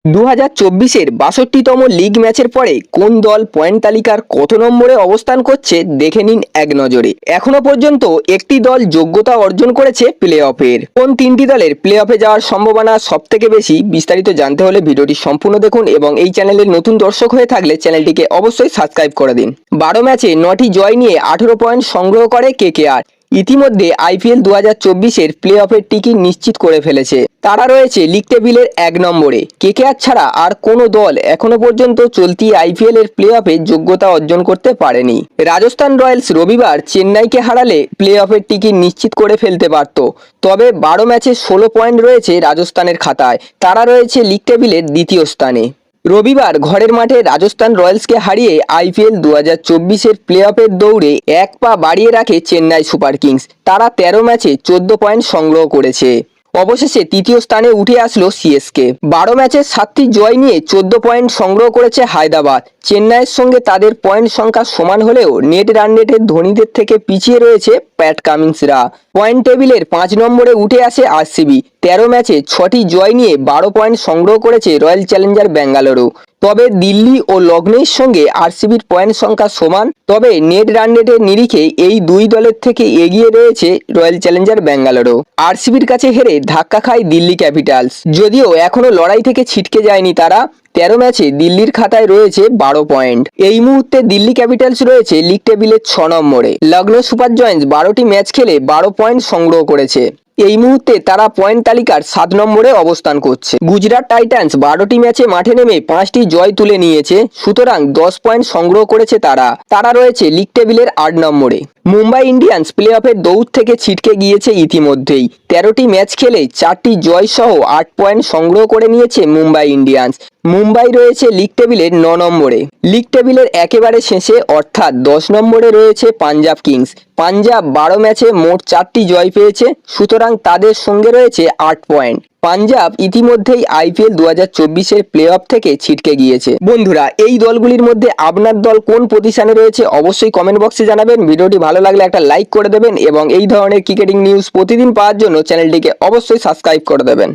2024-এর 62তম league ম্যাচের পরে কোন দল পয়েন্ট তালিকার কত নম্বরে অবস্থান করছে দেখে নিন এক নজরে। এখনো পর্যন্ত একটি দল যোগ্যতা অর্জন করেছে প্লে অফের। কোন তিনটি দলের প্লে অফে যাওয়ার সম্ভাবনা সব থেকে বেশি, বিস্তারিত জানতে হলে ভিডিওটি সম্পূর্ণ দেখুন এবং এই চ্যানেলের নতুন দর্শক হয়ে থাকলে চ্যানেলটিকে অবশ্যই সাবস্ক্রাইব করে দিন। 12 ম্যাচে 9টি জয় নিয়ে 18 পয়েন্ট সংগ্রহ করে কেকেআর। ইতিমধ্যে আইপিএল 2024-এর প্লে অফের টিকিট নিশ্চিত করে ফেলেছে। তারা রয়েছে লিগ টেবিলের 1 নম্বরে। কেকেআর ছাড়া আর কোনো দল এখনো পর্যন্ত চলতি আইপিএল এর প্লে অফে যোগ্যতা অর্জন করতে পারেনি। রাজস্থান রয়্যালস রবিবার চেন্নাইকে হারালে প্লে অফের টিকিট নিশ্চিত করে ফেলতে পারত। তবে 12 ম্যাচে 16 পয়েন্ট রয়েছে রাজস্থানের খাতায়। তারা রয়েছে লিগ টেবিলের দ্বিতীয় স্থানে। রবিবার ঘরের মাঠে রাজস্থান রয়্যালসকে হারিয়ে আইপিএল 2024-এর প্লে অফের দৌড়ে এক পা বাড়িয়ে রাখে চেন্নাই সুপার কিংস। তারা 13 ম্যাচে 14 পয়েন্ট সংগ্রহ করেছে। অবশেষে তৃতীয় স্থানে উঠে আসলো সিএসকে। 12 ম্যাচে 7টি জয় নিয়ে 14 পয়েন্ট সংগ্রহ করেছে হায়দ্রাবাদ। চেন্নাইয়ের সঙ্গে তাদের পয়েন্ট সংখ্যা সমান হলেও নেট রান রেটের ধোনিদের থেকে পিছিয়ে রয়েছে প্যাট কামিন্সরা। পয়েন্ট টেবিলের 5 নম্বরে উঠে আসে আরসিবি। 13 ম্যাচে 6টি জয় নিয়ে 12 পয়েন্ট সংগ্রহ করেছে রয়্যাল চ্যালেঞ্জার বেঙ্গালুরু। তবে দিল্লি ও লখনৌর সঙ্গে আরসিবির পয়েন্ট সংখ্যা সমান। তবে নেট রান রেটের নিরিখে এই দুই দলের থেকে এগিয়ে রয়েছে রয়্যাল চ্যালেঞ্জার বেঙ্গালুরু। আরসিবির কাছে হেরে ধাক্কা খায় দিল্লি ক্যাপিটালস। যদিও এখনো লড়াই থেকে ছিটকে যায়নি তারা। 13 ম্যাচে দিল্লির খাতায় রয়েছে 12 পয়েন্ট। এই মুহূর্তে দিল্লি ক্যাপিটালস রয়েছে লিগ টেবিলের 6 নম্বরে। লখনৌ সুপার জয়েন্টস 12টি ম্যাচ খেলে 12 পয়েন্ট সংগ্রহ করেছে। এই মুহূর্তে তারা পয়েন্ট তালিকার 7 নম্বরে অবস্থান করছে। গুজরাট টাইটান্স 12টি ম্যাচে মাঠে নেমে 5টি জয় তুলে নিয়েছে, সুতরাং 10 পয়েন্ট সংগ্রহ করেছে তারা রয়েছে লিগ টেবিলের 8 নম্বরে। মুম্বাই ইন্ডিয়ান্স প্লে অফের দৌড় থেকে ছিটকে গিয়েছে ইতিমধ্যেই। 13টি ম্যাচ খেলে 4টি জয় সহ 8 পয়েন্ট সংগ্রহ করে নিয়েছে মুম্বাই ইন্ডিয়ান্স। মুম্বাই রয়েছে লিগ টেবিলের 9 নম্বরে। লিগ টেবিলের একেবারে শেষে অর্থাৎ 10 নম্বরে রয়েছে পাঞ্জাব কিংস। পাঞ্জাব 12 ম্যাচে মোট 4টি জয় পেয়েছে, সুতরাং তাদের সঙ্গে রয়েছে 8 পয়েন্ট। পাঞ্জাব ইতিমধ্যেই আইপিএল 2024-এর প্লে অফ থেকে ছিটকে গিয়েছে। বন্ধুরা, এই দলগুলির মধ্যে আপনার দল কোন পজিশনে রয়েছে অবশ্যই কমেন্ট বক্সে জানাবেন। ভিডিওটি ভালো লাগলে একটা লাইক করে দেবেন এবং এই ধরনের ক্রিকেটিং নিউজ প্রতিদিন পাওয়ার জন্য চ্যানেলটিকে অবশ্যই সাবস্ক্রাইব করে দেবেন।